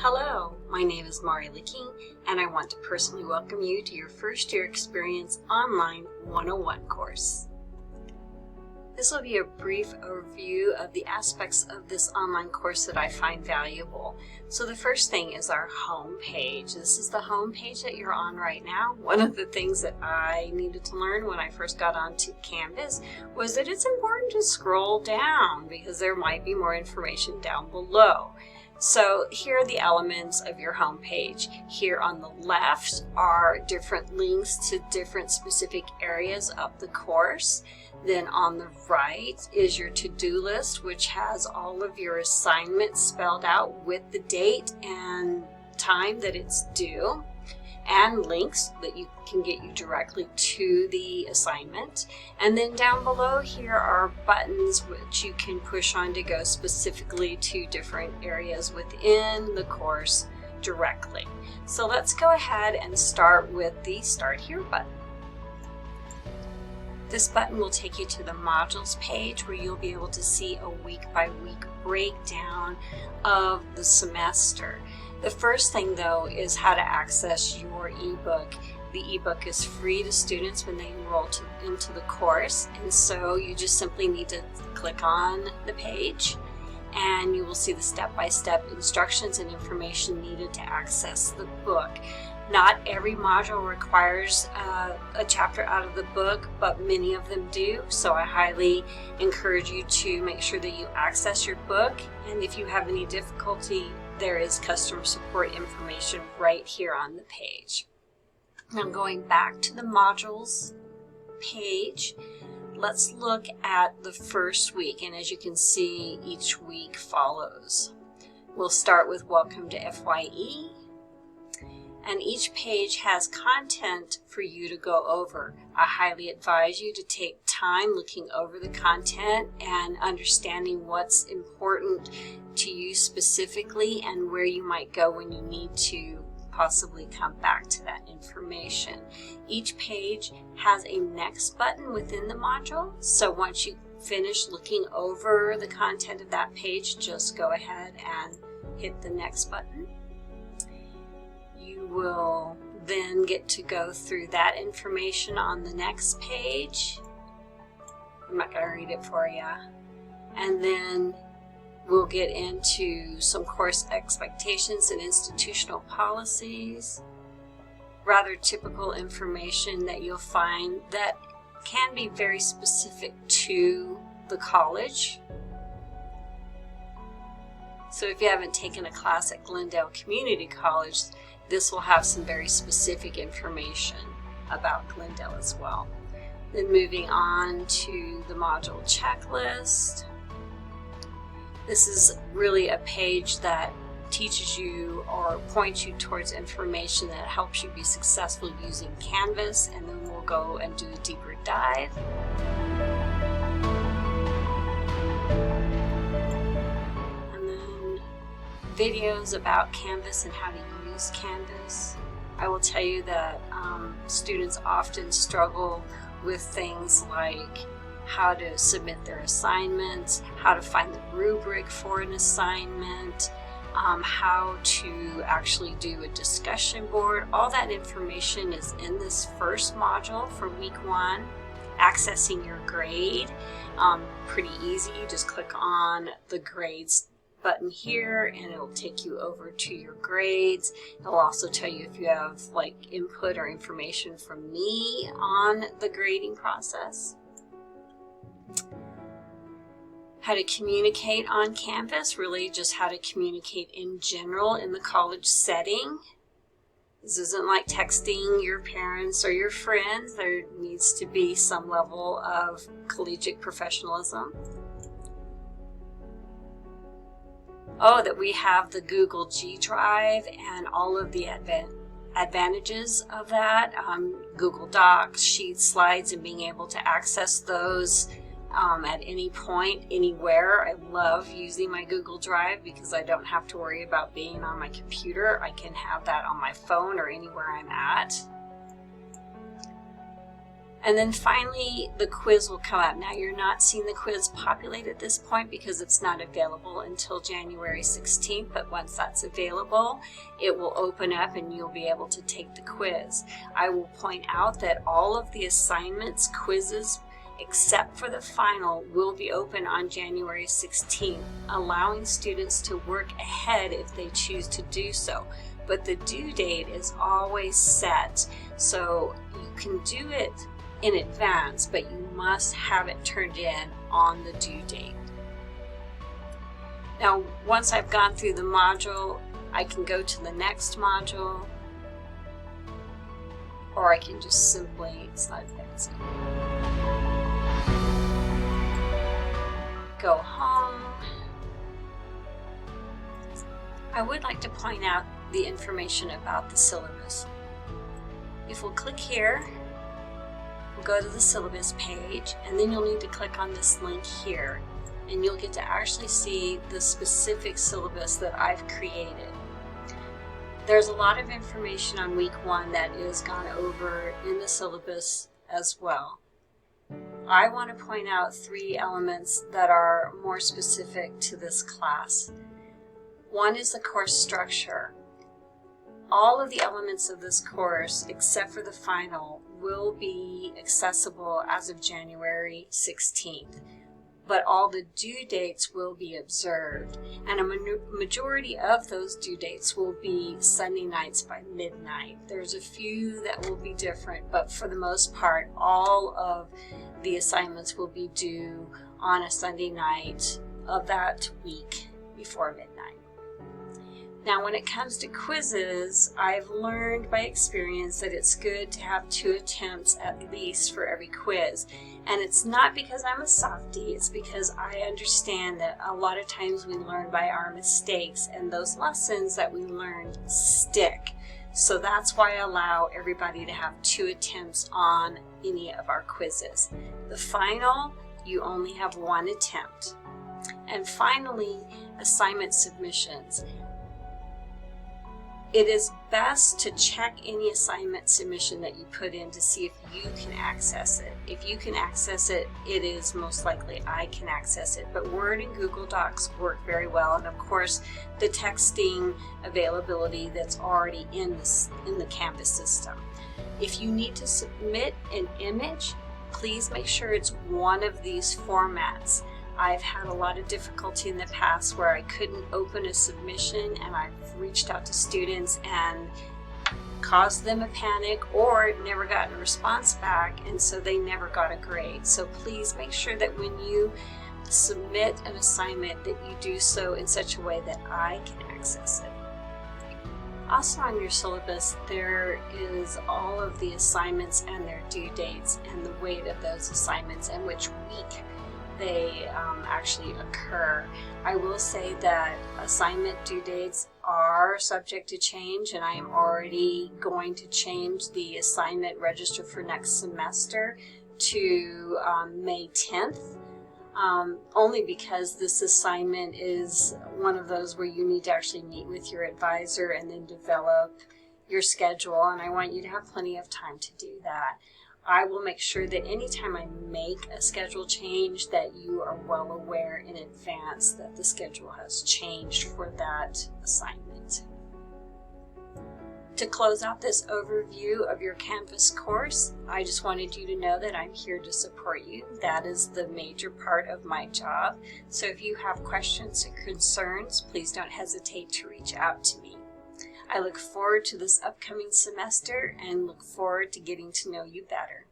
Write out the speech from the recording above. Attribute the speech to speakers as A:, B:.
A: Hello, my name is Mari Licking, and I want to personally welcome you to your first year experience online 101 course. This will be a brief overview of the aspects of this online course that I find valuable. So the first thing is our home page. This is the home page that you're on right now. One of the things that I needed to learn when I first got onto Canvas was that it's important to scroll down because there might be more information down below. So here are the elements of your home page. Here on the left are different links to different specific areas of the course. Then on the right is your to-do list, which has all of your assignments spelled out with the date and time that it's due, and links that can get you directly to the assignment. And then down below here are buttons which you can push on to go specifically to different areas within the course directly. So let's go ahead and start with the Start Here button. This button will take you to the modules page where you'll be able to see a week-by-week breakdown of the semester. The first thing though is how to access your ebook. The ebook is free to students when they enroll into the course, and so you just simply need to click on the page and you will see the step-by-step instructions and information needed to access the book. Not every module requires a chapter out of the book, but many of them do. So I highly encourage you to make sure that you access your book. And if you have any difficulty, there is customer support information right here on the page. Now going back to the modules page, let's look at the first week. And as you can see, each week follows. We'll start with Welcome to FYE. And each page has content for you to go over. I highly advise you to take time looking over the content and understanding what's important to you specifically and where you might go when you need to possibly come back to that information. Each page has a next button within the module, so once you finish looking over the content of that page, just go ahead and hit the next button. You will then get to go through that information on the next page. I'm not going to read it for you. And then we'll get into some course expectations and institutional policies. Rather typical information that you'll find that can be very specific to the college. So if you haven't taken a class at Glendale Community College, this will have some very specific information about Glendale as well. Then moving on to the module checklist. This is really a page that teaches you or points you towards information that helps you be successful using Canvas, and then we'll go and do a deeper dive. And then videos about Canvas and how to use Canvas. I will tell you that students often struggle with things like how to submit their assignments, how to find the rubric for an assignment, how to actually do a discussion board. All that information is in this first module for week 1. Accessing your grade, pretty easy. You just click on the grades button here and it'll take you over to your grades. It'll also tell you if you have like input or information from me on the grading process. How to communicate on Canvas, really just how to communicate in general in the college setting. This isn't like texting your parents or your friends. There needs to be some level of collegiate professionalism. Oh, that we have the Google G Drive and all of the advantages of that. Google Docs, Sheets, Slides, and being able to access those at any point, anywhere. I love using my Google Drive because I don't have to worry about being on my computer. I can have that on my phone or anywhere I'm at. And then finally, the quiz will come up. Now, you're not seeing the quiz populate at this point because it's not available until January 16th, but once that's available, it will open up and you'll be able to take the quiz. I will point out that all of the assignments, quizzes, except for the final, will be open on January 16th, allowing students to work ahead if they choose to do so. But the due date is always set, so you can do it in advance, but you must have it turned in on the due date. Now, once I've gone through the module, I can go to the next module, or I can just simply, it's not advancing, go home. I would like to point out the information about the syllabus. If we'll click here, we'll go to the syllabus page, and then you'll need to click on this link here, and you'll get to actually see the specific syllabus that I've created. There's a lot of information on week 1 that is gone over in the syllabus as well. I want to point out 3 elements that are more specific to this class. One is the course structure. All of the elements of this course, except for the final, will be accessible as of January 16th, but all the due dates will be observed, and a majority of those due dates will be Sunday nights by midnight. There's a few that will be different, but for the most part, all of the assignments will be due on a Sunday night of that week before midnight. Now, when it comes to quizzes, I've learned by experience that it's good to have 2 attempts at least for every quiz. And it's not because I'm a softie, it's because I understand that a lot of times we learn by our mistakes, and those lessons that we learn stick. So that's why I allow everybody to have 2 attempts on any of our quizzes. The final, you only have 1 attempt. And finally, assignment submissions. It is best to check any assignment submission that you put in to see if you can access it. If you can access it, it is most likely I can access it. But Word and Google Docs work very well, and of course the texting availability that's already in the Canvas system. If you need to submit an image, please make sure it's one of these formats. I've had a lot of difficulty in the past where I couldn't open a submission, and I've reached out to students and caused them a panic or never gotten a response back, and so they never got a grade. So please make sure that when you submit an assignment that you do so in such a way that I can access it. Also on your syllabus, there is all of the assignments and their due dates and the weight of those assignments and which week they actually occur. I will say that assignment due dates are subject to change, and I am already going to change the assignment register for next semester to May 10th, only because this assignment is one of those where you need to actually meet with your advisor and then develop your schedule, and I want you to have plenty of time to do that. I will make sure that anytime I make a schedule change that you are well aware in advance that the schedule has changed for that assignment. To close out this overview of your Canvas course, I just wanted you to know that I'm here to support you. That is the major part of my job. So if you have questions or concerns, please don't hesitate to reach out to me. I look forward to this upcoming semester and look forward to getting to know you better.